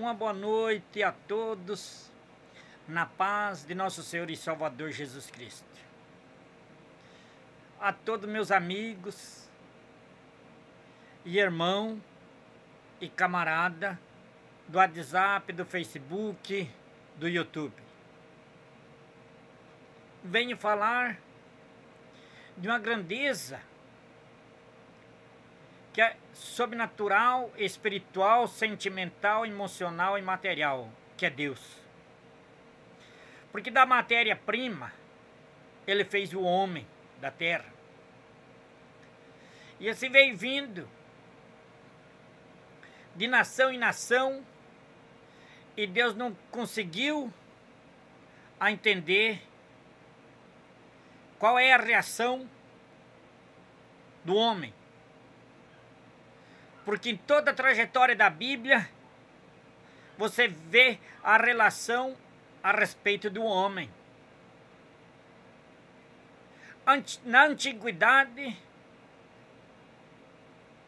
Uma boa noite a todos, na paz de nosso Senhor e Salvador Jesus Cristo. A todos meus amigos, e irmão e camarada do WhatsApp, do Facebook, do YouTube. Venho falar de uma grandeza que é sobrenatural, espiritual, sentimental, emocional e material, que é Deus. Porque da matéria-prima, Ele fez o homem da terra. E assim veio vindo de nação em nação, e Deus não conseguiu a entender qual é a reação do homem. Porque em toda a trajetória da Bíblia, você vê a relação a respeito do homem. Na antiguidade,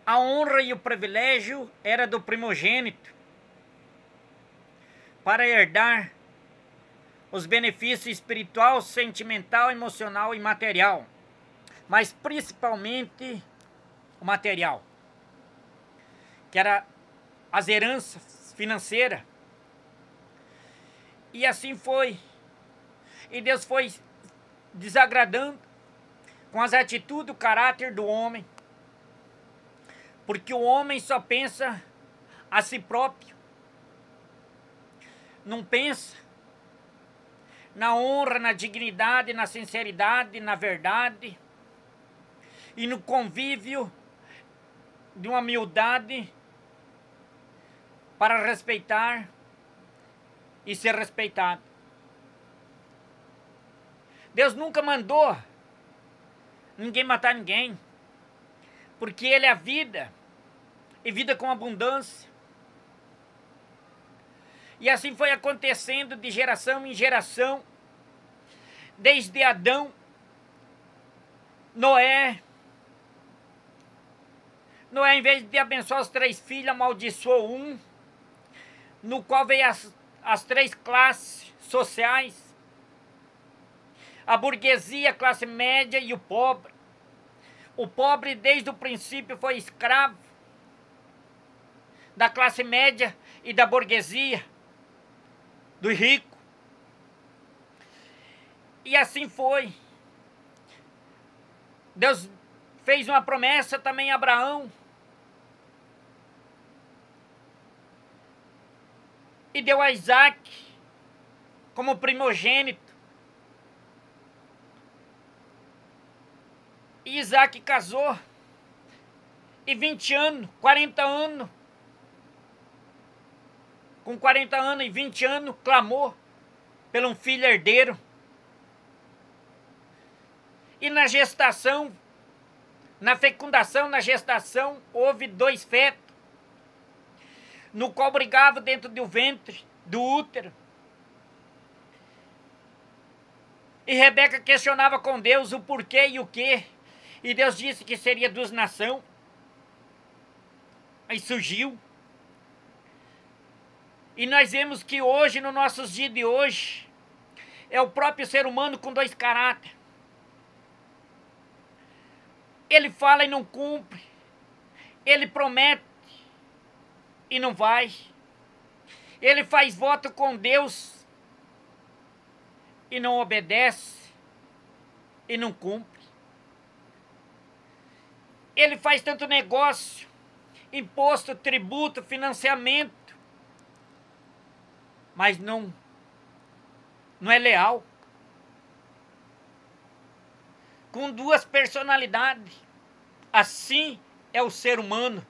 a honra e o privilégio era do primogênito para herdar os benefícios espiritual, sentimental, emocional e material, mas principalmente o material, que era as heranças financeiras. E assim foi. E Deus foi desagradando com as atitudes, o caráter do homem. Porque o homem só pensa a si próprio. Não pensa na honra, na dignidade, na sinceridade, na verdade e no convívio de uma humildade para respeitar e ser respeitado. Deus nunca mandou ninguém matar ninguém, porque Ele é a vida, e vida com abundância. E assim foi acontecendo de geração em geração, desde Adão, Noé, em vez de abençoar os 3 filhos, amaldiçoou um, no qual veio as 3 classes sociais, a burguesia, a classe média e o pobre. O pobre desde o princípio foi escravo da classe média e da burguesia, do rico. E assim foi. Deus fez uma promessa também a Abraão. E deu a Isaac como primogênito. E Isaac casou. E 20 anos, 40 anos. Com 40 anos e 20 anos, clamou pelo um filho herdeiro. E na gestação, na fecundação, na gestação, houve 2 fetos, no qual brigava dentro do ventre, do útero. E Rebeca questionava com Deus o porquê e o quê. E Deus disse que seria 2 nações. Aí surgiu. E nós vemos que hoje, nos nossos dias de hoje, é o próprio ser humano com 2 caráteres. Ele fala e não cumpre. Ele promete e não vai. Ele faz voto com Deus e não obedece e não cumpre. Ele faz tanto negócio, imposto, tributo, financiamento, mas não é leal. Com 2 personalidades. Assim é o ser humano.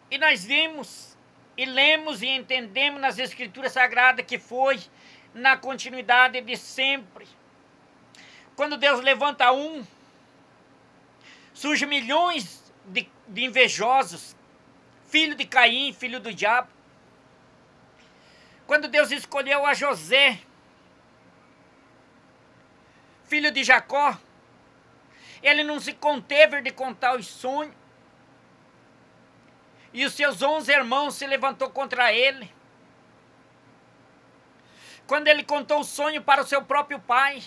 E nós vimos, e lemos e entendemos nas Escrituras Sagradas que foi na continuidade de sempre. Quando Deus levanta um, surgem milhões de invejosos, filho de Caim, filho do diabo. Quando Deus escolheu a José, filho de Jacó, ele não se conteve de contar os sonhos. E os seus 11 irmãos se levantou contra ele. Quando ele contou o sonho para o seu próprio pai,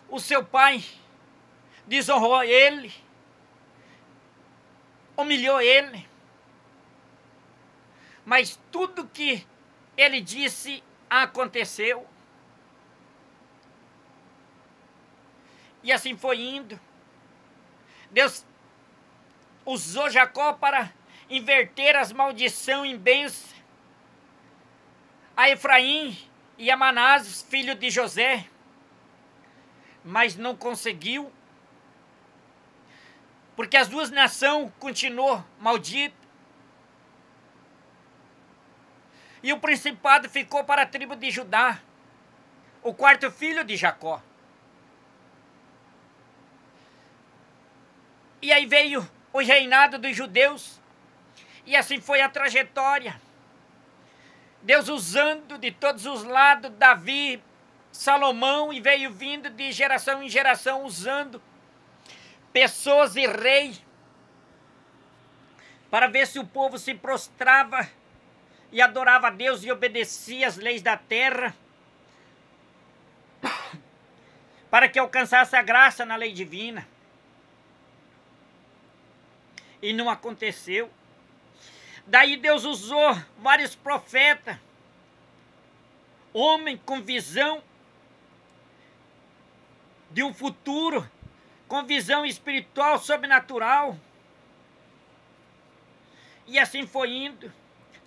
o seu pai desonrou ele, humilhou ele. Mas tudo que ele disse aconteceu. E assim foi indo. Deus usou Jacó para inverter as maldições em bênção a Efraim e a Manassés, filho de José, mas não conseguiu, porque as duas nações continuou malditas, e o principado ficou para a tribo de Judá, o quarto filho de Jacó. E aí veio o reinado dos judeus, e assim foi a trajetória. Deus usando de todos os lados, Davi, Salomão, e veio vindo de geração em geração, usando pessoas e reis, para ver se o povo se prostrava e adorava a Deus e obedecia às leis da terra, para que alcançasse a graça na lei divina. E não aconteceu. Daí Deus usou vários profetas, homem com visão de um futuro, com visão espiritual, sobrenatural. E assim foi indo.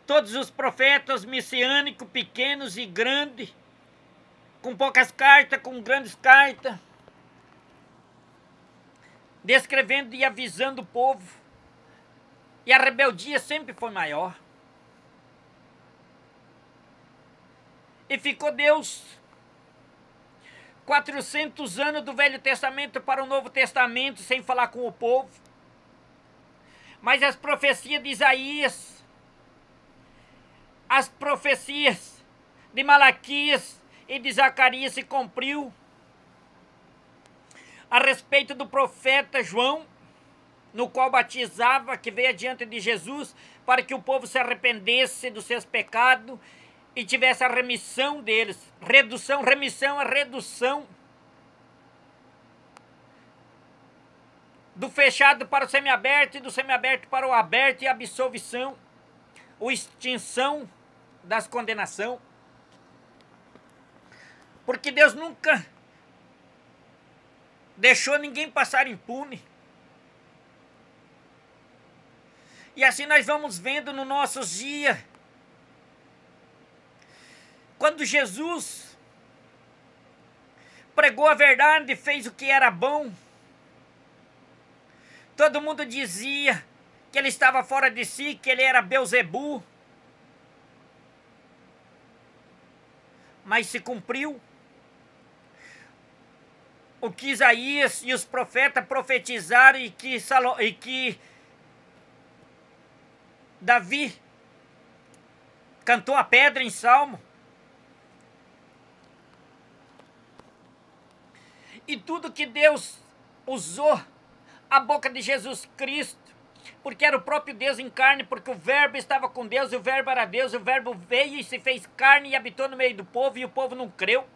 Todos os profetas messiânicos, pequenos e grandes, com poucas cartas, com grandes cartas, descrevendo e avisando o povo. E a rebeldia sempre foi maior. E ficou Deus 400 anos do Velho Testamento para o Novo Testamento sem falar com o povo. Mas as profecias de Isaías, as profecias de Malaquias e de Zacarias se cumpriu a respeito do profeta João, no qual batizava, que veio diante de Jesus, para que o povo se arrependesse dos seus pecados e tivesse a remissão deles. Remissão é redução. Do fechado para o semiaberto e do semiaberto para o aberto, e absolvição, ou extinção das condenação. Porque Deus nunca deixou ninguém passar impune. E assim nós vamos vendo nos nossos dias. Quando Jesus pregou a verdade, fez o que era bom, todo mundo dizia que ele estava fora de si, que ele era Belzebu. Mas se cumpriu o que Isaías e os profetas profetizaram, e que Davi cantou a pedra em Salmo. E tudo que Deus usou a boca de Jesus Cristo, porque era o próprio Deus em carne, porque o Verbo estava com Deus, e o Verbo era Deus, e o Verbo veio e se fez carne e habitou no meio do povo, e o povo não creu.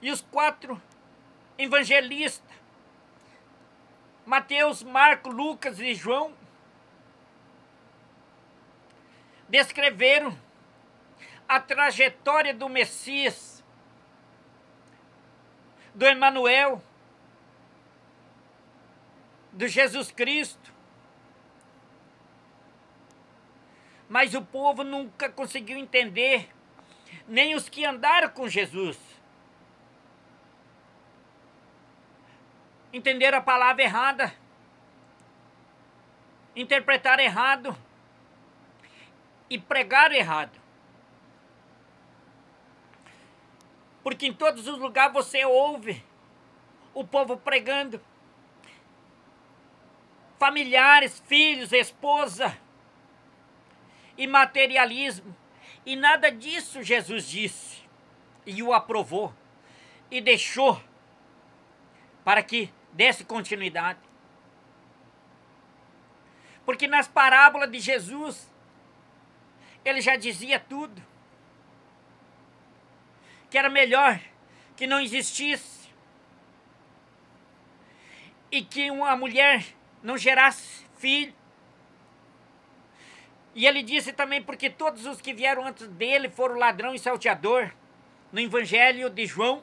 E os 4 evangelistas, Mateus, Marcos, Lucas e João, descreveram a trajetória do Messias, do Emanuel, do Jesus Cristo. Mas o povo nunca conseguiu entender, nem os que andaram com Jesus. Entenderam a palavra errada, interpretaram errado e pregaram errado. Porque em todos os lugares você ouve o povo pregando, familiares, filhos, esposa e materialismo. E nada disso Jesus disse e o aprovou e deixou para que desse continuidade. Porque nas parábolas de Jesus, ele já dizia tudo. Que era melhor que não existisse. E que uma mulher não gerasse filho. E ele disse também porque todos os que vieram antes dele foram ladrão e salteador. No Evangelho de João,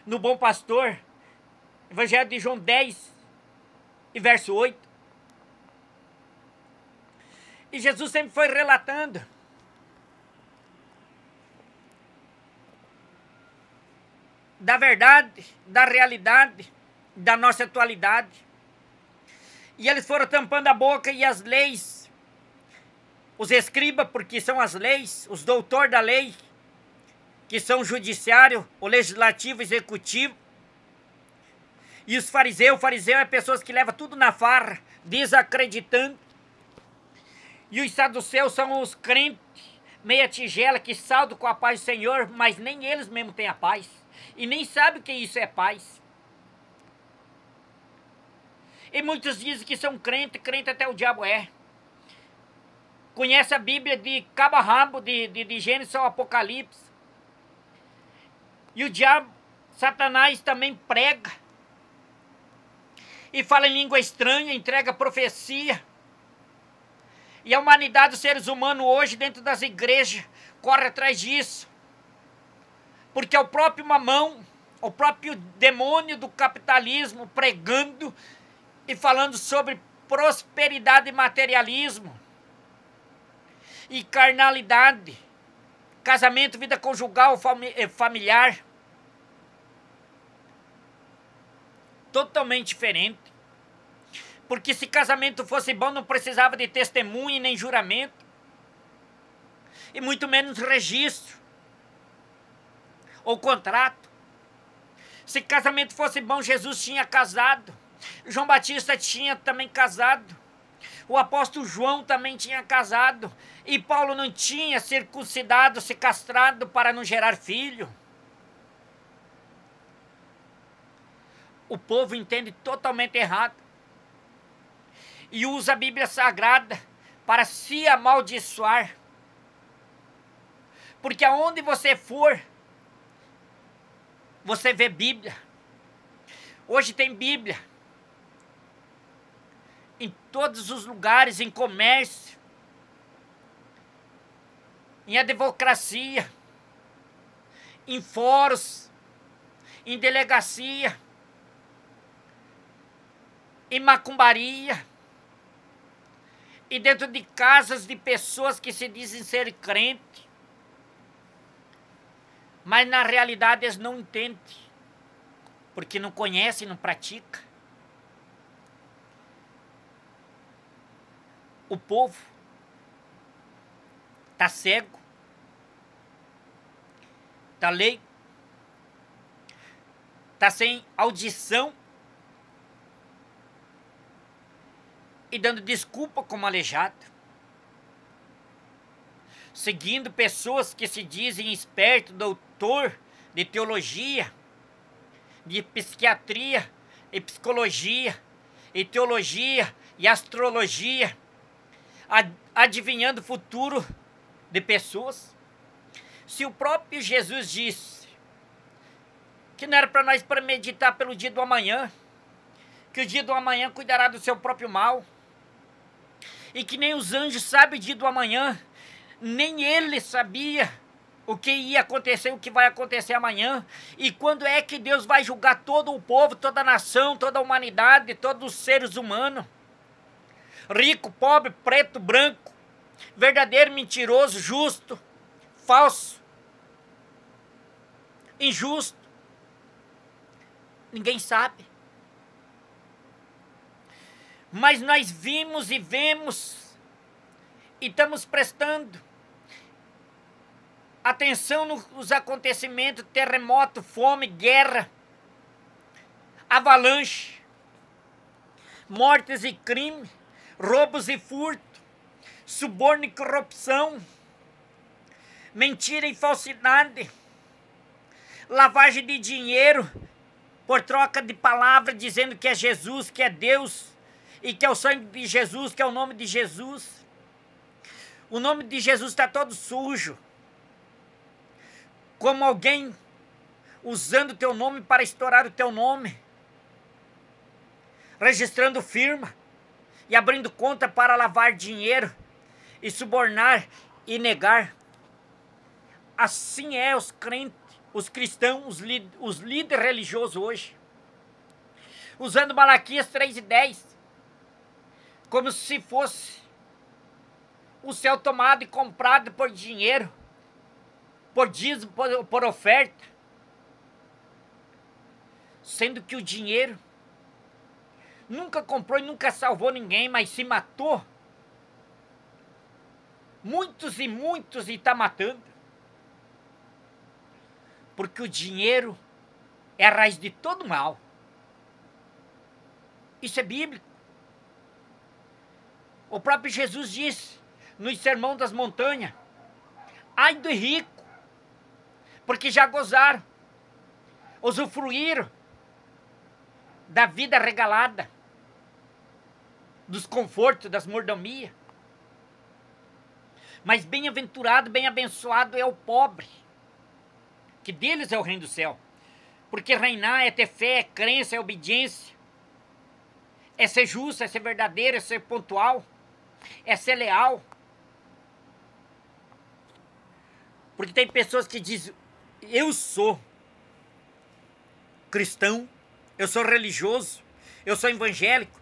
no Bom Pastor, Evangelho de João 10 e verso 8. E Jesus sempre foi relatando da verdade, da realidade, da nossa atualidade. E eles foram tampando a boca e as leis, os escribas, porque são as leis, os doutores da lei, que são o judiciário, o legislativo, o executivo. E os fariseus, o fariseu é pessoas que levam tudo na farra, desacreditando. E os saduceus são os crentes, meia tigela, que saudam com a paz do Senhor, mas nem eles mesmo têm a paz. E nem sabem o que isso é paz. E muitos dizem que são crente até o diabo é. Conhece a Bíblia de cabo a rabo, de Gênesis ao Apocalipse. E o diabo, Satanás, também prega. E fala em língua estranha, entrega profecia. E a humanidade, os seres humanos hoje, dentro das igrejas, corre atrás disso. Porque é o próprio mamão, o próprio demônio do capitalismo pregando e falando sobre prosperidade e materialismo. E carnalidade, casamento, vida conjugal, familiar. Totalmente diferente. Porque se casamento fosse bom, não precisava de testemunha nem juramento. E muito menos registro. Ou contrato. Se casamento fosse bom, Jesus tinha casado. João Batista tinha também casado. O apóstolo João também tinha casado. E Paulo não tinha circuncidado, se castrado para não gerar filho. O povo entende totalmente errado. E usa a Bíblia Sagrada para se amaldiçoar. Porque aonde você for, você vê Bíblia. Hoje tem Bíblia. Em todos os lugares, em comércio, em advocacia, em fóruns, em delegacia, em macumbaria, e dentro de casas de pessoas que se dizem ser crente, mas na realidade eles não entendem, porque não conhecem, não praticam. O povo está cego, está leigo, está sem audição e dando desculpa como aleijado, seguindo pessoas que se dizem esperto, doutor de teologia, de psiquiatria e psicologia e teologia e astrologia, adivinhando o futuro de pessoas. Se o próprio Jesus disse que não era para nós premeditar pelo dia do amanhã, que o dia do amanhã cuidará do seu próprio mal, e que nem os anjos sabem o dia do amanhã, nem ele sabia o que ia acontecer, o que vai acontecer amanhã, e quando é que Deus vai julgar todo o povo, toda a nação, toda a humanidade, todos os seres humanos, rico, pobre, preto, branco, verdadeiro, mentiroso, justo, falso, injusto. Ninguém sabe. Mas nós vimos e vemos e estamos prestando atenção nos acontecimentos: terremoto, fome, guerra, avalanche, mortes e crime, roubos e furto, suborno e corrupção, mentira e falsidade, lavagem de dinheiro por troca de palavra, dizendo que é Jesus, que é Deus, e que é o sangue de Jesus, que é o nome de Jesus. O nome de Jesus está todo sujo. Como alguém usando o teu nome para estourar o teu nome, registrando firma e abrindo conta para lavar dinheiro e subornar e negar. Assim é os crentes, os cristãos, os líderes religiosos hoje, usando Malaquias 3:10, como se fosse o céu tomado e comprado por dinheiro, por dízimo, por oferta, sendo que o dinheiro nunca comprou e nunca salvou ninguém, mas se matou muitos e está matando. Porque o dinheiro é a raiz de todo mal. Isso é bíblico. O próprio Jesus disse no Sermão das Montanhas: ai do rico, porque já gozaram, usufruíram da vida regalada, dos confortos, das mordomias. Mas bem-aventurado, bem abençoado é o pobre, que deles é o reino do céu. Porque reinar é ter fé, é crença, é obediência, é ser justo, é ser verdadeiro, é ser pontual, é ser leal. Porque tem pessoas que dizem: eu sou cristão, eu sou religioso, eu sou evangélico,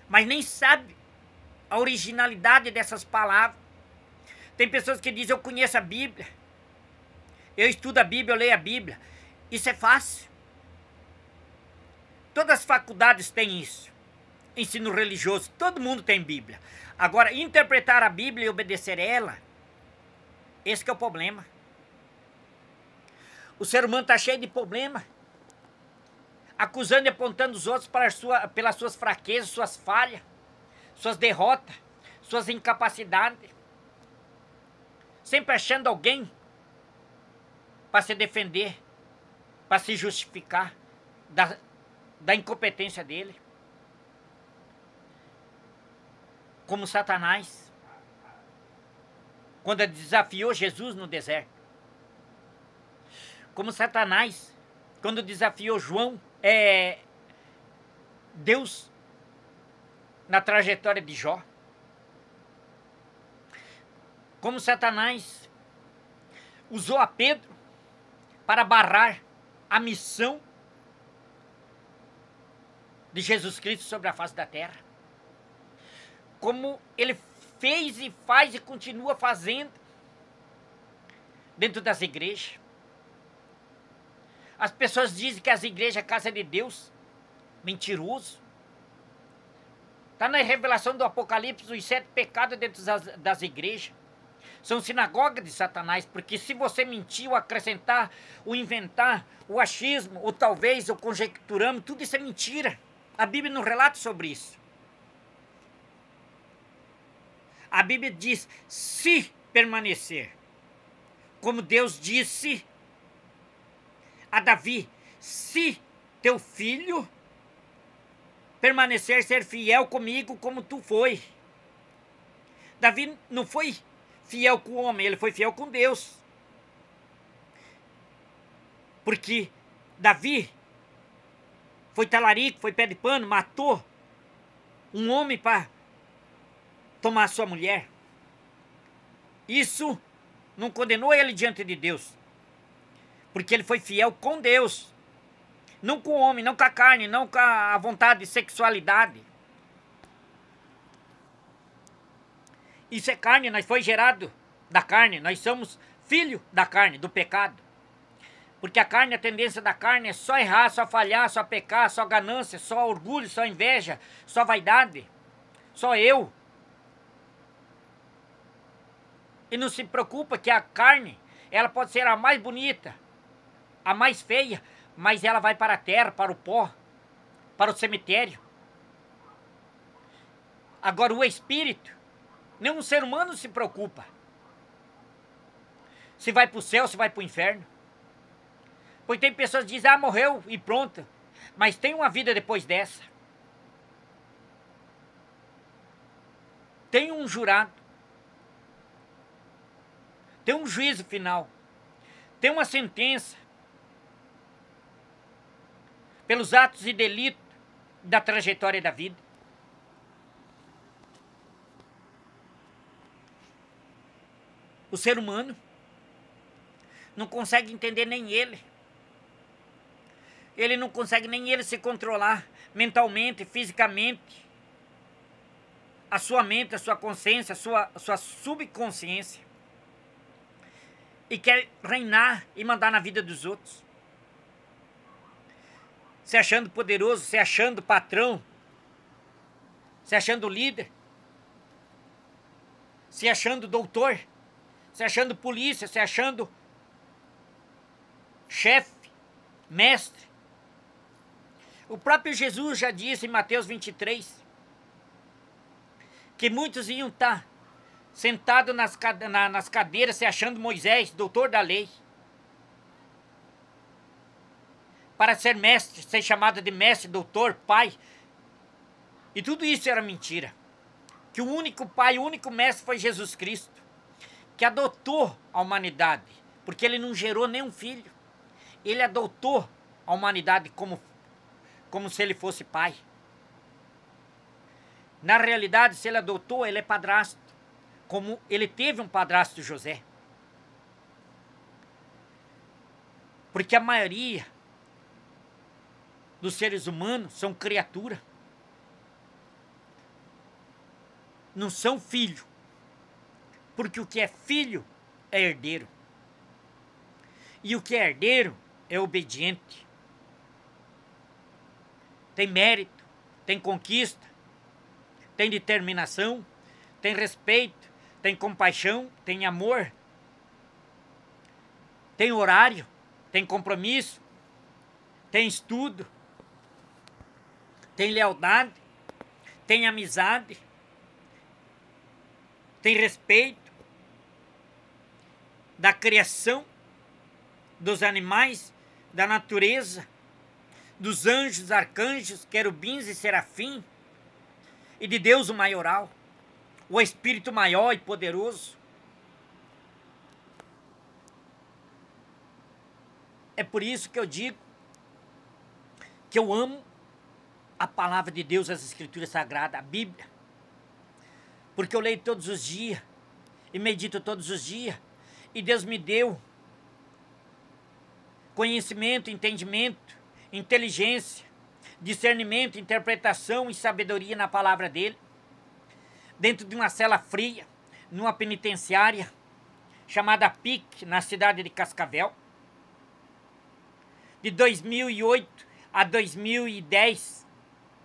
mas nem sabe a originalidade dessas palavras. Tem pessoas que dizem: eu conheço a Bíblia, eu estudo a Bíblia, eu leio a Bíblia. Isso é fácil. Todas as faculdades têm isso. Ensino religioso, todo mundo tem Bíblia. Agora, interpretar a Bíblia e obedecer a ela, esse que é o problema. O ser humano está cheio de problema, acusando e apontando os outros pelas suas fraquezas, suas falhas, suas derrotas, suas incapacidades, sempre achando alguém para se defender, para se justificar da incompetência dele. Como Satanás, quando desafiou Jesus no deserto. Como Satanás, quando desafiou Deus na trajetória de Jó. Como Satanás usou a Pedro para barrar a missão de Jesus Cristo sobre a face da terra. Como ele fez e faz e continua fazendo dentro das igrejas. As pessoas dizem que as igrejas é a casa de Deus. Mentiroso. Está na revelação do Apocalipse os 7 pecados dentro das igrejas. São sinagogas de Satanás, porque se você mentir, ou acrescentar, ou inventar, o achismo, ou talvez, ou conjecturamos, tudo isso é mentira. A Bíblia não relata sobre isso. A Bíblia diz: se permanecer, como Deus disse a Davi: se teu filho permanecer, ser fiel comigo como tu foi. Davi não foi fiel com o homem, ele foi fiel com Deus. Porque Davi foi talarico, foi pé de pano, matou um homem para tomar sua mulher. Isso não condenou ele diante de Deus, porque ele foi fiel com Deus, não com o homem, não com a carne, não com a vontade de sexualidade. Isso é carne, nós foi gerado da carne, nós somos filho da carne, do pecado. Porque a carne, a tendência da carne é só errar, só falhar, só pecar, só ganância, só orgulho, só inveja, só vaidade, só eu. E não se preocupa que a carne, ela pode ser a mais bonita, a mais feia, mas ela vai para a terra, para o pó, para o cemitério. Agora o espírito, nenhum ser humano se preocupa se vai para o céu, se vai para o inferno. Pois tem pessoas que dizem, morreu e pronto. Mas tem uma vida depois dessa. Tem um jurado. Tem um juízo final. Tem uma sentença. Pelos atos e delitos da trajetória da vida. O ser humano não consegue entender nem ele. Ele não consegue nem ele se controlar mentalmente, fisicamente. A sua mente, a sua consciência, a sua subconsciência. E quer reinar e mandar na vida dos outros. Se achando poderoso, se achando patrão, se achando líder, se achando doutor, se achando polícia, se achando chefe, mestre. O próprio Jesus já disse em Mateus 23 que muitos iam estar sentados nas cadeiras se achando Moisés, doutor da lei, para ser mestre, ser chamado de mestre, doutor, pai. E tudo isso era mentira. Que o único pai, o único mestre foi Jesus Cristo, que adotou a humanidade, porque ele não gerou nenhum filho. Ele adotou a humanidade como se ele fosse pai. Na realidade, se ele adotou, ele é padrasto, como ele teve um padrasto, José. Porque a maioria dos seres humanos são criatura. Não são filho. Porque o que é filho é herdeiro. E o que é herdeiro é obediente. Tem mérito, tem conquista, tem determinação, tem respeito, tem compaixão, tem amor, tem horário, tem compromisso, tem estudo, tem lealdade, tem amizade, tem respeito da criação, dos animais, da natureza, dos anjos, arcanjos, querubins e serafim, e de Deus o maioral, o Espírito maior e poderoso. É por isso que eu digo que eu amo a palavra de Deus, as Escrituras Sagradas, a Bíblia, porque eu leio todos os dias e medito todos os dias, e Deus me deu conhecimento, entendimento, inteligência, discernimento, interpretação e sabedoria na palavra dele, dentro de uma cela fria, numa penitenciária chamada PIC, na cidade de Cascavel, de 2008 a 2010,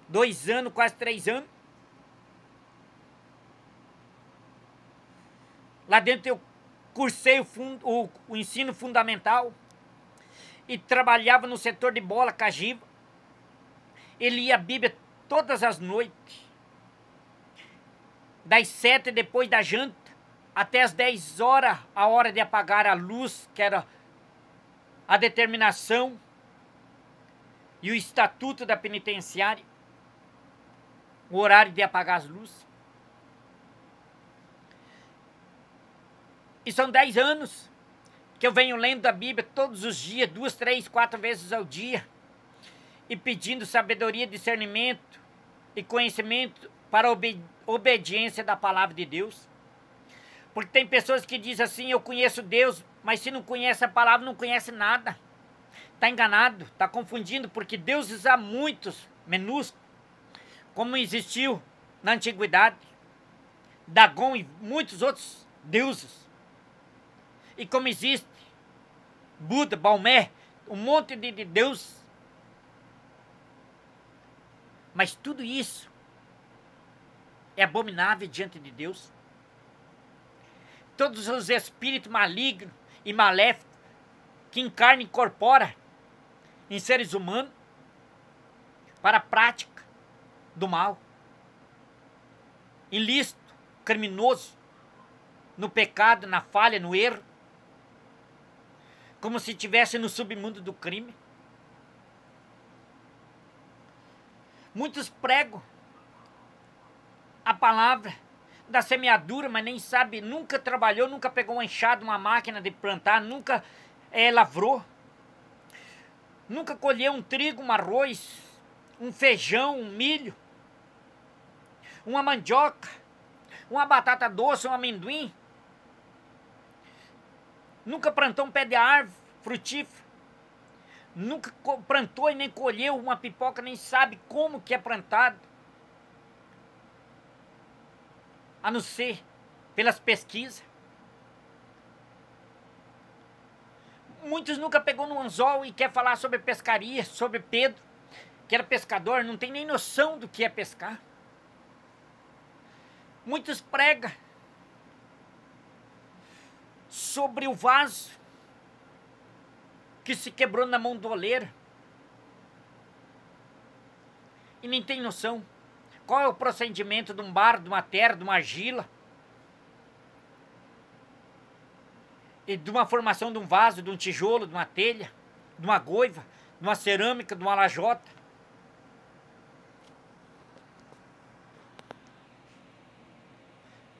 2 anos, quase 3 anos. Lá dentro eu cursei o ensino fundamental e trabalhava no setor de bola, cajiva. Ele lia a Bíblia todas as noites, das 7 depois da janta, até as 10 horas, a hora de apagar a luz, que era a determinação e o estatuto da penitenciária, o horário de apagar as luzes. E são 10 anos que eu venho lendo a Bíblia todos os dias, 2, 3, 4 vezes ao dia, e pedindo sabedoria, discernimento e conhecimento para a obediência da palavra de Deus. Porque tem pessoas que dizem assim, eu conheço Deus, mas se não conhece a palavra, não conhece nada. Está enganado, está confundindo, porque Deus usa muitos minúsculos, como existiu na antiguidade, Dagon e muitos outros deuses. E como existe Buda, Maomé, um monte de deuses. Mas tudo isso é abominável diante de Deus. Todos os espíritos malignos e maléficos que encarnam e incorporam em seres humanos para a prática do mal, ilícito, criminoso, no pecado, na falha, no erro. como se estivesse no submundo do crime. Muitos pregam a palavra da semeadura, mas nem sabe, nunca trabalhou, nunca pegou uma enxada, uma máquina de plantar, nunca lavrou, nunca colheu um trigo, um arroz, um feijão, um milho, uma mandioca, uma batata doce, um amendoim. Nunca plantou um pé de árvore frutífera. Nunca plantou e nem colheu uma pipoca, nem sabe como que é plantado. A não ser pelas pesquisas. Muitos nunca pegou no anzol e quer falar sobre pescaria, sobre Pedro, que era pescador, não tem nem noção do que é pescar. Muitos pregam sobre o vaso que se quebrou na mão do oleiro e nem tem noção qual é o procedimento de um barro, de uma terra, de uma argila e de uma formação de um vaso, de um tijolo, de uma telha, de uma goiva, de uma cerâmica, de uma lajota.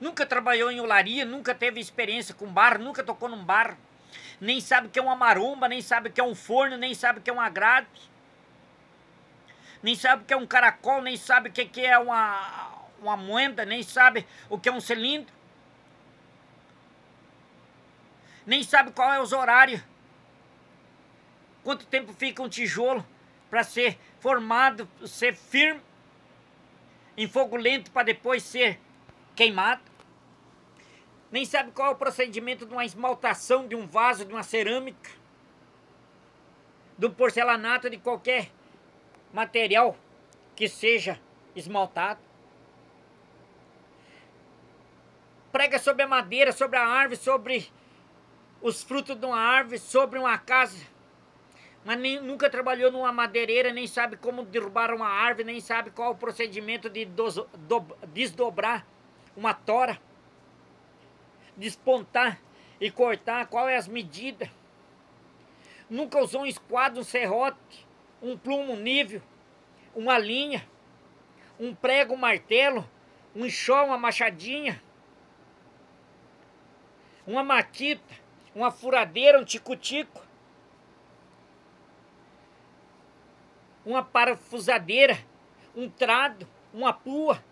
Nunca trabalhou em olaria, nunca teve experiência com barro, nunca tocou num barro. Nem sabe o que é uma maromba, nem sabe o que é um forno, nem sabe o que é um agrado. Nem sabe o que é um caracol, nem sabe o que é uma moenda, nem sabe o que é um cilindro. Nem sabe qual é os horários. Quanto tempo fica um tijolo para ser formado, ser firme, em fogo lento para depois ser queimado. Nem sabe qual é o procedimento de uma esmaltação de um vaso, de uma cerâmica, do porcelanato, de qualquer material que seja esmaltado. Prega sobre a madeira, sobre a árvore, sobre os frutos de uma árvore, sobre uma casa, mas nunca trabalhou numa madeireira, nem sabe como derrubar uma árvore, nem sabe qual é o procedimento de desdobrar uma tora, despontar e cortar, qual é as medidas. Nunca usou um esquadro, um serrote, um plumo, um nível, uma linha, um prego, um martelo, um enxó, uma machadinha, uma maquita, uma furadeira, um tico-tico, uma parafusadeira, um trado, uma pua,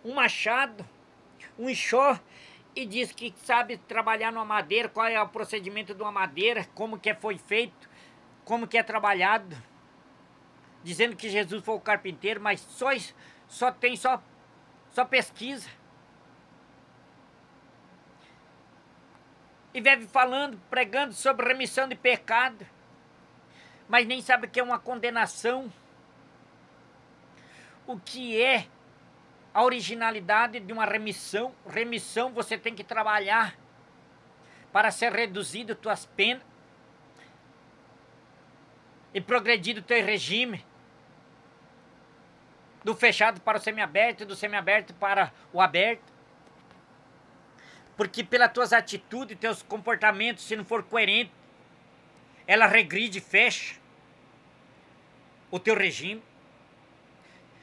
um machado, um enxó. E diz que sabe trabalhar numa madeira, qual é o procedimento de uma madeira, como que foi feito, como que é trabalhado. Dizendo que Jesus foi o carpinteiro, mas só pesquisa. E vive falando, pregando sobre remissão de pecado, mas nem sabe o que é uma condenação. O que é a originalidade de uma remissão. Remissão, você tem que trabalhar para ser reduzido tuas penas e progredir o teu regime, do fechado para o semiaberto e do semiaberto para o aberto. Porque pelas tuas atitudes, teus comportamentos, se não for coerente, ela regride e fecha o teu regime.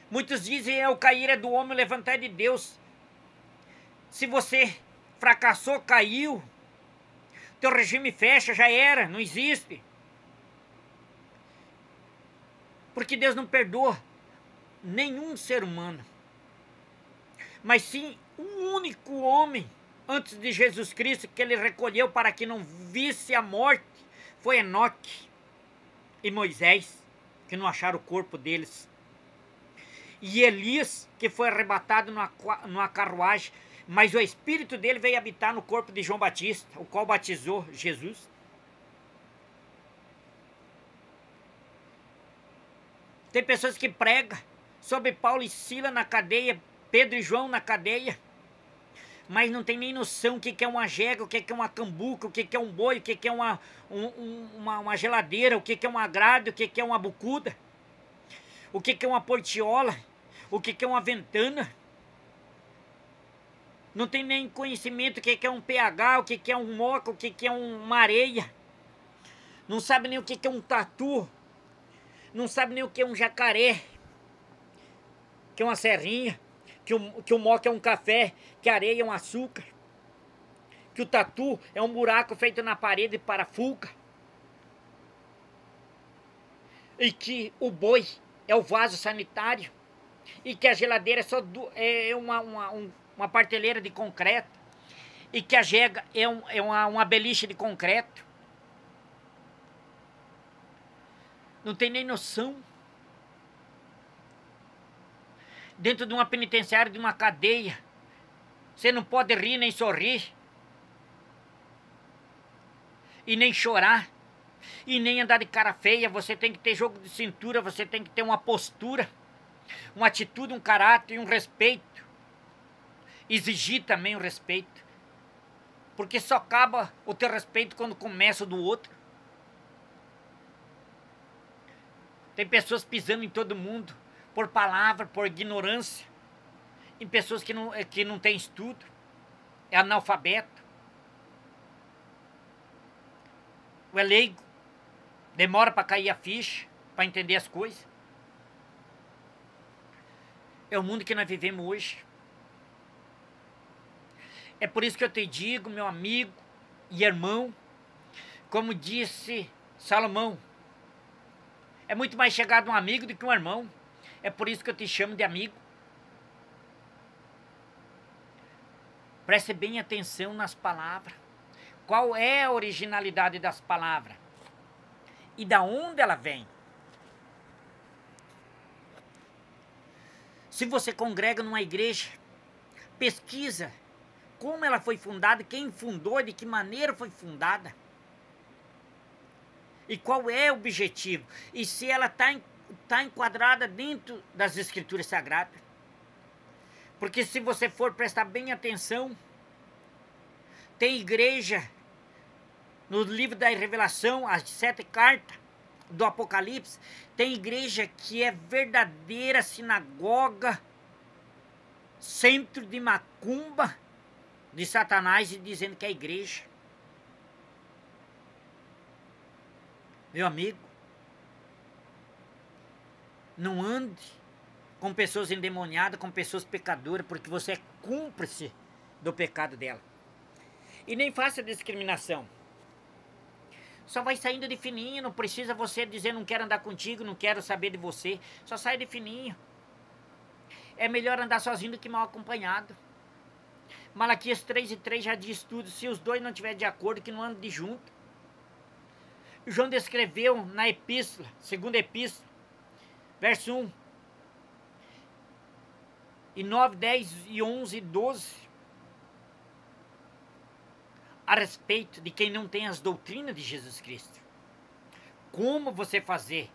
Muitos dizem o cair é do homem, o levantar é de Deus. Se você fracassou, caiu, teu regime fecha, já era, não existe. Porque Deus não perdoa nenhum ser humano, mas sim um único homem antes de Jesus Cristo que ele recolheu para que não visse a morte, foi Enoque e Moisés, que não acharam o corpo deles. E Elias, que foi arrebatado numa carruagem, mas o espírito dele veio habitar no corpo de João Batista, o qual batizou Jesus. Tem pessoas que pregam sobre Paulo e Sila na cadeia, Pedro e João na cadeia, mas não tem nem noção o que é uma jega, o que é uma cambuca, o que é um boi, o que é uma geladeira, o que é uma grade, o que é uma bucuda, o que é uma portiola, o que é uma ventana. Não tem nem conhecimento o que é um pH, o que é um moca, o que é uma areia, não sabe nem o que é um tatu, não sabe nem o que é um jacaré, que é uma serrinha, que o moca é um café, que a areia é um açúcar, que o tatu é um buraco feito na parede para fuga, e que o boi é o vaso sanitário, e que a geladeira é uma prateleira de concreto, e que a jega é uma beliche de concreto. Não tem nem noção. Dentro de uma penitenciária, de uma cadeia, você não pode rir nem sorrir, e nem chorar, e nem andar de cara feia. Você tem que ter jogo de cintura, você tem que ter uma postura, uma atitude, um caráter e um respeito. Exigir também o respeito, porque só acaba o teu respeito quando começa o do outro. Tem pessoas pisando em todo mundo, por palavra, por ignorância, em pessoas que não têm estudo, é analfabeto, é leigo, demora para cair a ficha, para entender as coisas. É o mundo que nós vivemos hoje. É por isso que eu te digo, meu amigo e irmão, como disse Salomão, é muito mais chegado um amigo do que um irmão. É por isso que eu te chamo de amigo. Preste bem atenção nas palavras. Qual é a originalidade das palavras? E da onde ela vem? Se você congrega numa igreja, pesquisa como ela foi fundada, quem fundou, de que maneira foi fundada. E qual é o objetivo? E se ela está enquadrada dentro das Escrituras Sagradas. Porque se você for prestar bem atenção, tem igreja no livro da Revelação, as 7 cartas do Apocalipse, tem igreja que é verdadeira sinagoga, centro de macumba de Satanás, e dizendo que é igreja. Meu amigo, não ande com pessoas endemoniadas, com pessoas pecadoras, porque você é cúmplice do pecado dela. E nem faça discriminação. Só vai saindo de fininho, não precisa você dizer não quero andar contigo, não quero saber de você. Só sai de fininho. É melhor andar sozinho do que mal acompanhado. Malaquias 3:3 já diz tudo. Se os dois não estiverem de acordo, que não andem de junto. João descreveu na epístola, segunda epístola, verso 1, e 9, 10, e 11, e 12, a respeito de quem não tem as doutrinas de Jesus Cristo. Como você fazer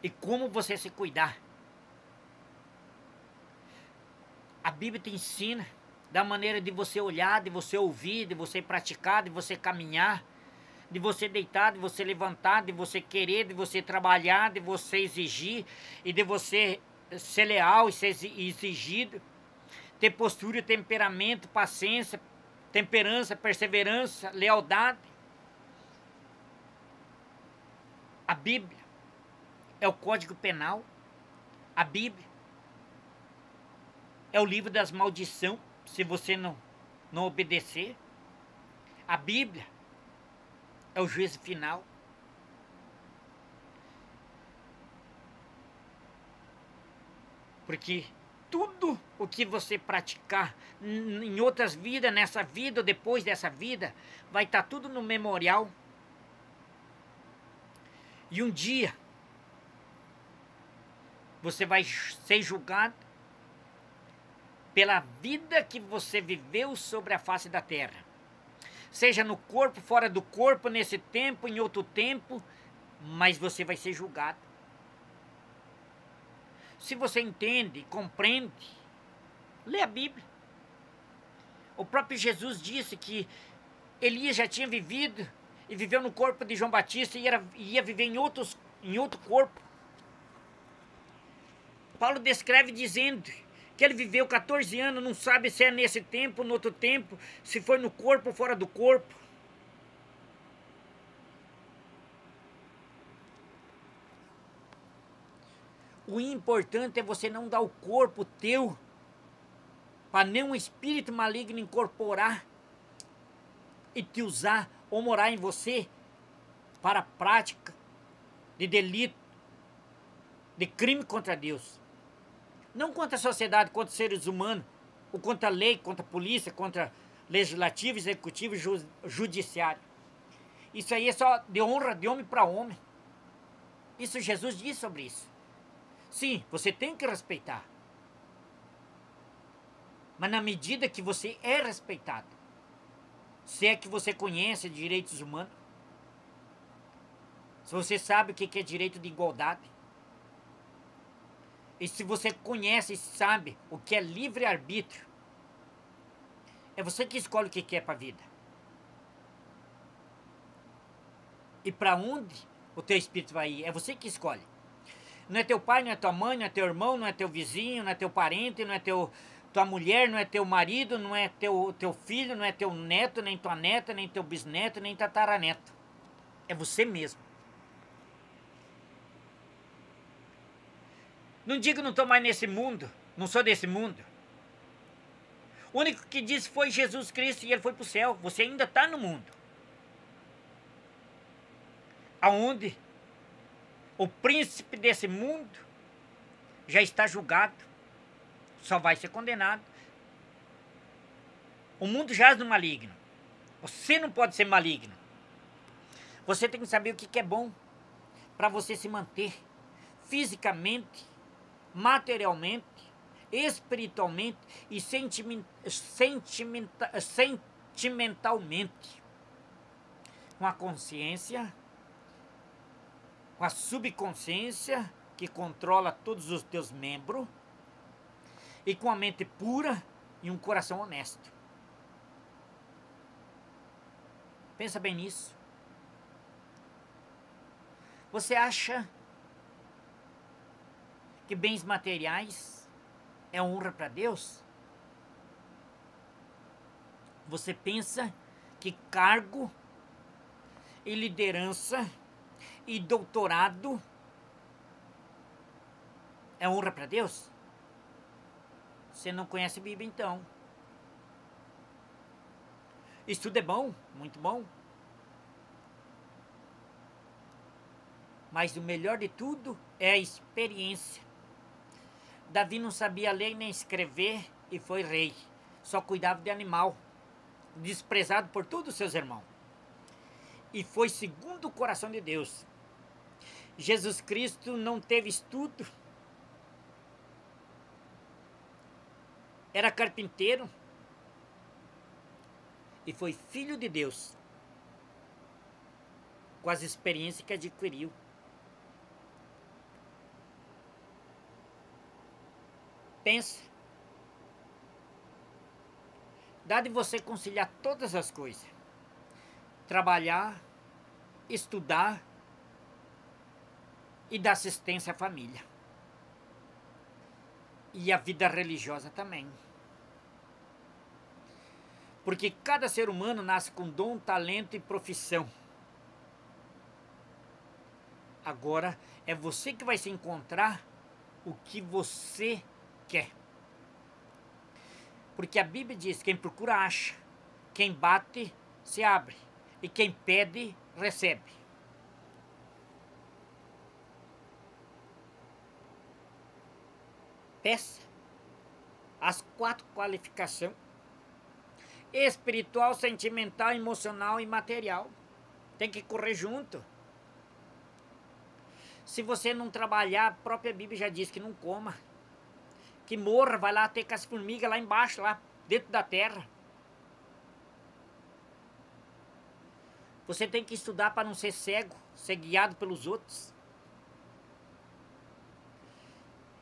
e como você se cuidar. A Bíblia te ensina da maneira de você olhar, de você ouvir, de você praticar, de você caminhar, de você deitar, de você levantar, de você querer, de você trabalhar, de você exigir e de você ser leal e ser exigido, ter postura, temperamento, paciência, temperança, perseverança, lealdade. A Bíblia é o Código Penal. A Bíblia é o livro das maldições, se você não obedecer. A Bíblia é o juízo final. Porque tudo o que você praticar em outras vidas, nessa vida ou depois dessa vida, vai estar tudo no memorial. E um dia você vai ser julgado pela vida que você viveu sobre a face da terra. Seja no corpo, fora do corpo, nesse tempo, em outro tempo, mas você vai ser julgado. Se você entende, compreende, lê a Bíblia. O próprio Jesus disse que Elias já tinha vivido e viveu no corpo de João Batista e ia viver em outro corpo. Paulo descreve dizendo que ele viveu 14 anos, não sabe se é nesse tempo, no outro tempo, se foi no corpo ou fora do corpo. O importante é você não dar o corpo teu para nenhum espírito maligno incorporar e te usar ou morar em você para a prática de delito, de crime contra Deus. Não contra a sociedade, contra os seres humanos, ou contra a lei, contra a polícia, contra legislativo, executivo e judiciário. Isso aí é só de honra de homem para homem. Isso Jesus diz sobre isso. Sim, você tem que respeitar. Mas na medida que você é respeitado, se é que você conhece direitos humanos, se você sabe o que é direito de igualdade, e se você conhece e sabe o que é livre-arbítrio, é você que escolhe o que quer para a vida. E para onde o teu espírito vai ir, é você que escolhe. Não é teu pai, não é tua mãe, não é teu irmão, não é teu vizinho, não é teu parente, não é tua mulher, não é teu marido, não é teu filho, não é teu neto, nem tua neta, nem teu bisneto, nem tataraneto. É você mesmo. Não digo não estou mais nesse mundo, não sou desse mundo. O único que disse foi Jesus Cristo e ele foi para o céu. Você ainda está no mundo. Aonde o príncipe desse mundo já está julgado, só vai ser condenado. O mundo jaz no maligno. Você não pode ser maligno. Você tem que saber o que é bom para você se manter fisicamente, materialmente, espiritualmente e sentimentalmente, com a consciência, com a subconsciência que controla todos os teus membros e com a mente pura e um coração honesto. Pensa bem nisso. Você acha que bens materiais é honra para Deus? Você pensa que cargo e liderança e doutorado é honra para Deus? Você não conhece a Bíblia, então. Estudo é bom, muito bom. Mas o melhor de tudo é a experiência. Davi não sabia ler nem escrever e foi rei. Só cuidava de animal, desprezado por todos os seus irmãos. E foi segundo o coração de Deus. Jesus Cristo não teve estudo. Era carpinteiro. E foi filho de Deus. Com as experiências que adquiriu. Pensa. Dá de você conciliar todas as coisas. Trabalhar, estudar e dar assistência à família. E a vida religiosa também. Porque cada ser humano nasce com dom, talento e profissão. Agora é você que vai se encontrar o que você quer. Porque a Bíblia diz: quem procura acha, quem bate se abre e quem pede recebe. Peça as 4 qualificações: espiritual, sentimental, emocional e material. Tem que correr junto. Se você não trabalhar, a própria Bíblia já diz que não coma. Que morra, vai lá ter com as formigas lá embaixo, lá dentro da terra. Você tem que estudar para não ser cego, ser guiado pelos outros.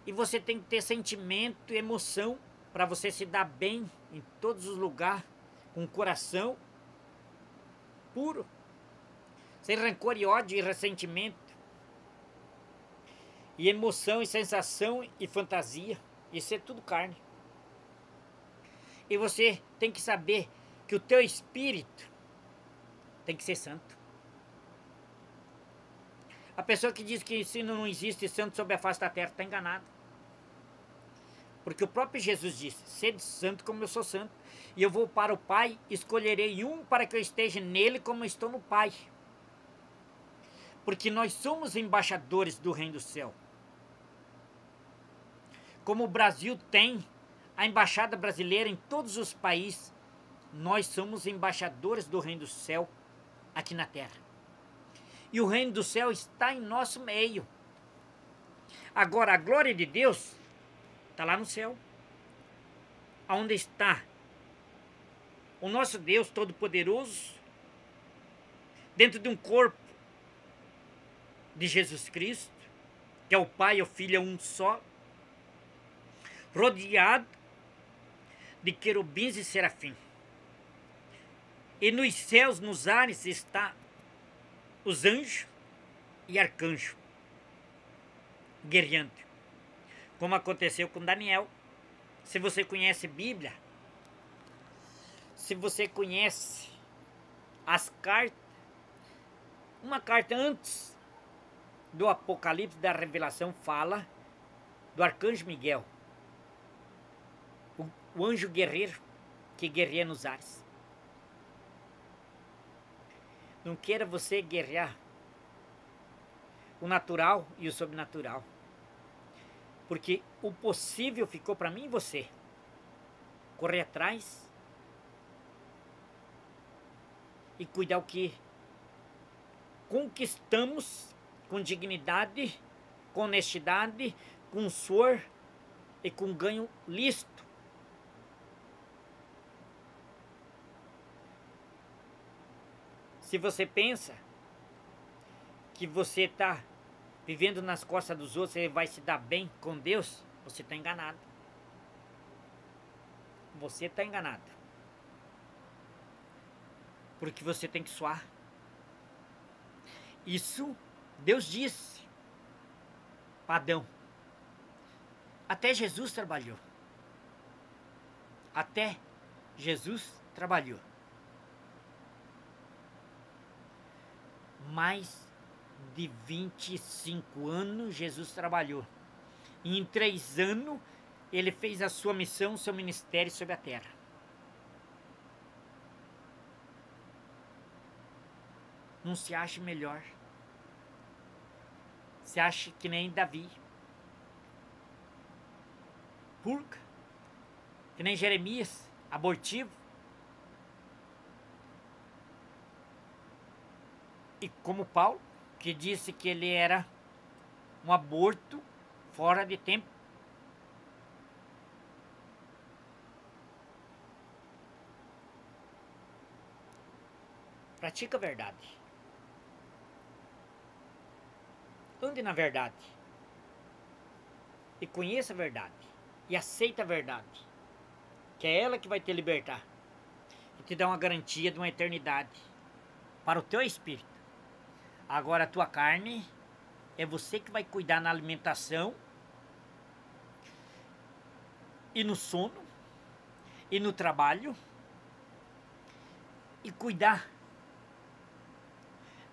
E você tem que ter sentimento e emoção para você se dar bem em todos os lugares, com o coração puro, sem rancor e ódio e ressentimento, e emoção e sensação e fantasia. Isso é tudo carne. E você tem que saber que o teu espírito tem que ser santo. A pessoa que diz que se não existe santo sobre a face da terra está enganada. Porque o próprio Jesus disse, sede santo como eu sou santo. E eu vou para o Pai, escolherei um para que eu esteja nele como eu estou no Pai. Porque nós somos embaixadores do reino do céu. Como o Brasil tem a embaixada brasileira em todos os países, nós somos embaixadores do reino do céu aqui na terra. E o reino do céu está em nosso meio. Agora, a glória de Deus está lá no céu. Onde está o nosso Deus Todo-Poderoso, dentro de um corpo de Jesus Cristo, que é o Pai e o Filho é um só, rodeado de querubins e serafim. E nos céus, nos ares, está os anjos e arcanjos guerreando, como aconteceu com Daniel. Se você conhece Bíblia, se você conhece as cartas, uma carta antes do Apocalipse, da Revelação, fala do arcanjo Miguel, o anjo guerreiro que guerreia nos ares. Não queira você guerrear o natural e o sobrenatural, porque o possível ficou para mim e você. Correr atrás e cuidar o que conquistamos com dignidade, com honestidade, com suor e com ganho lícito. Se você pensa que você está vivendo nas costas dos outros e vai se dar bem com Deus, você está enganado. Você está enganado. Porque você tem que suar. Isso Deus disse para Adão. Até Jesus trabalhou. Até Jesus trabalhou. Mais de 25 anos Jesus trabalhou. E em 3 anos ele fez a sua missão, seu ministério sobre a terra. Não se ache melhor. Se acha que nem Davi. Purga. Que nem Jeremias, abortivo. E como Paulo, que disse que ele era um aborto fora de tempo. Pratica a verdade. Ande na verdade. E conheça a verdade. E aceita a verdade. Que é ela que vai te libertar. E te dar uma garantia de uma eternidade. Para o teu espírito. Agora a tua carne é você que vai cuidar na alimentação. E no sono. E no trabalho. E cuidar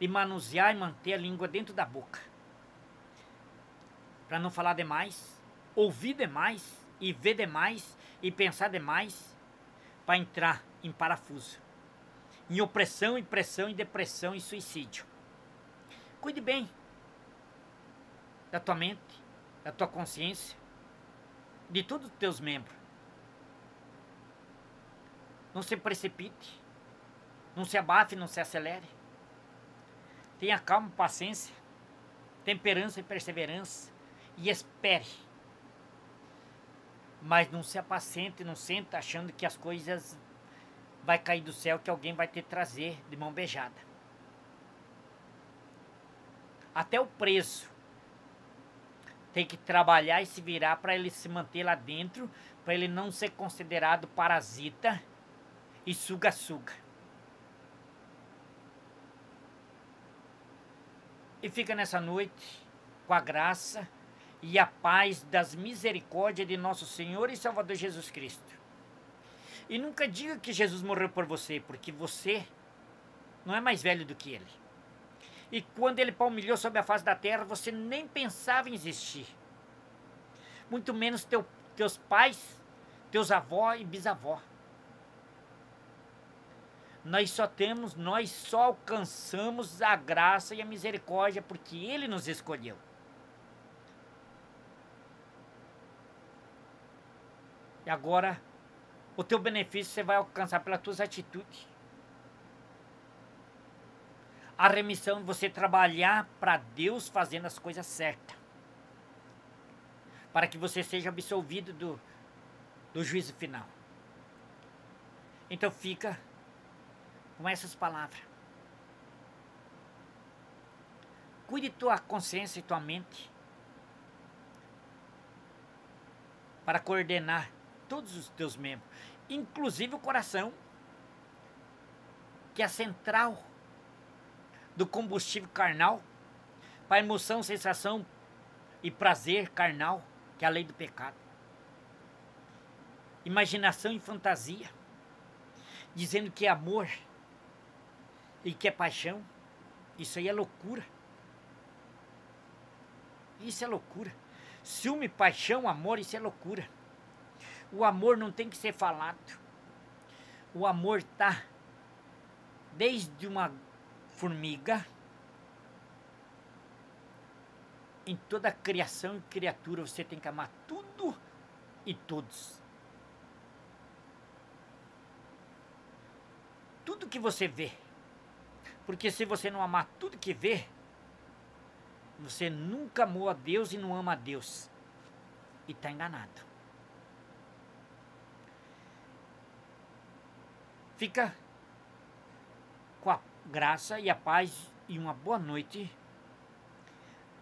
de manusear e manter a língua dentro da boca. Para não falar demais, ouvir demais, e ver demais, e pensar demais, para entrar em parafuso, em opressão, em pressão, em depressão e suicídio. Cuide bem da tua mente, da tua consciência, de todos os teus membros. Não se precipite, não se abafe, não se acelere. Tenha calma, paciência, temperança e perseverança e espere. Mas não se apacente, não senta achando que as coisas vai cair do céu, que alguém vai te trazer de mão beijada. Até o preso tem que trabalhar e se virar para ele se manter lá dentro, para ele não ser considerado parasita e suga-suga. E fica nessa noite com a graça e a paz das misericórdias de nosso Senhor e Salvador Jesus Cristo. E nunca diga que Jesus morreu por você, porque você não é mais velho do que Ele. E quando ele palmilhou sobre a face da terra, você nem pensava em existir. Muito menos teus pais, teus avós e bisavós. Nós só alcançamos a graça e a misericórdia porque Ele nos escolheu. E agora, o teu benefício você vai alcançar pelas tuas atitudes. A remissão de você trabalhar para Deus fazendo as coisas certas. Para que você seja absolvido do juízo final. Então fica com essas palavras. Cuide tua consciência e tua mente para coordenar todos os teus membros, inclusive o coração, que é a central do combustível carnal, para emoção, sensação e prazer carnal, que é a lei do pecado. Imaginação e fantasia, dizendo que é amor e que é paixão, isso aí é loucura. Isso é loucura. Ciúme, paixão, amor, isso é loucura. O amor não tem que ser falado. O amor tá desde uma formiga, em toda a criação e criatura você tem que amar tudo e todos. Tudo que você vê. Porque se você não amar tudo que vê, você nunca amou a Deus e não ama a Deus. E está enganado. Fica com a graça e a paz e uma boa noite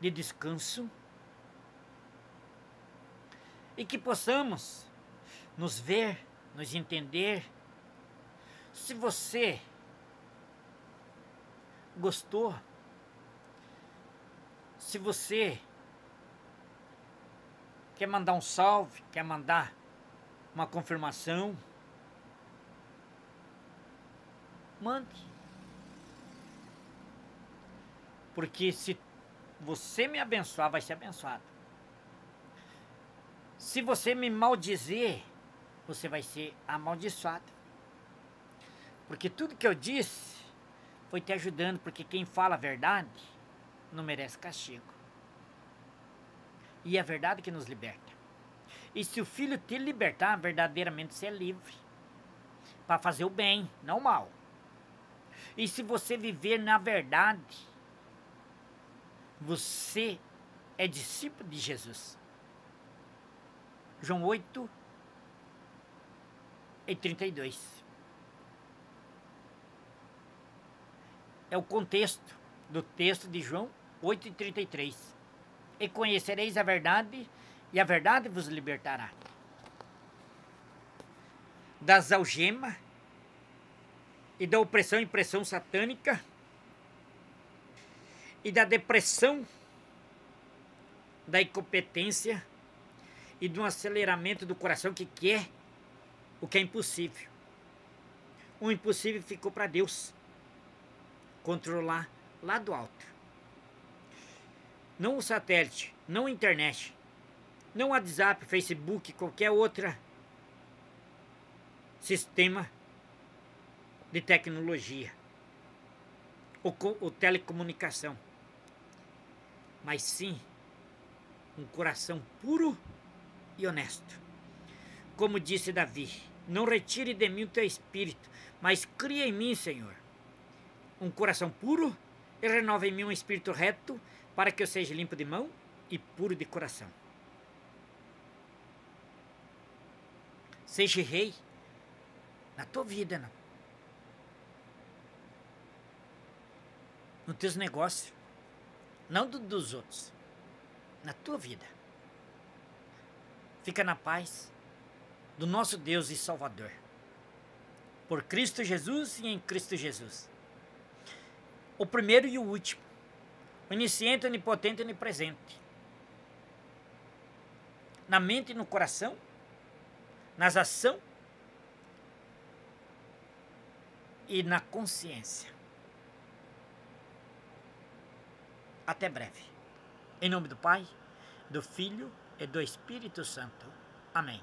de descanso. E que possamos nos ver, nos entender. Se você gostou, se você quer mandar um salve, quer mandar uma confirmação, mande. Porque se você me abençoar, vai ser abençoado. Se você me maldizer, você vai ser amaldiçoado. Porque tudo que eu disse foi te ajudando, porque quem fala a verdade não merece castigo. E é a verdade que nos liberta. E se o Filho te libertar, verdadeiramente você é livre. Para fazer o bem, não o mal. E se você viver na verdade, você é discípulo de Jesus. João 8:32. É o contexto do texto de João 8:33. E conhecereis a verdade, e a verdade vos libertará das algemas e da opressão e pressão satânica e da depressão, da incompetência e do aceleramento do coração que quer o que é impossível. O impossível ficou para Deus controlar lá do alto. Não o satélite, não a internet, não o WhatsApp, Facebook, qualquer outro sistema de tecnologia ou telecomunicação, mas sim um coração puro e honesto. Como disse Davi, não retire de mim o teu espírito, mas cria em mim, Senhor, um coração puro e renova em mim um espírito reto, para que eu seja limpo de mão e puro de coração. Seja rei na tua vida, não. Nos teus negócios, não dos outros, na tua vida. Fica na paz do nosso Deus e Salvador, por Cristo Jesus e em Cristo Jesus. O primeiro e o último, o onisciente, onipotente e onipresente. Na mente e no coração, nas ações e na consciência. Até breve. Em nome do Pai, do Filho e do Espírito Santo. Amém.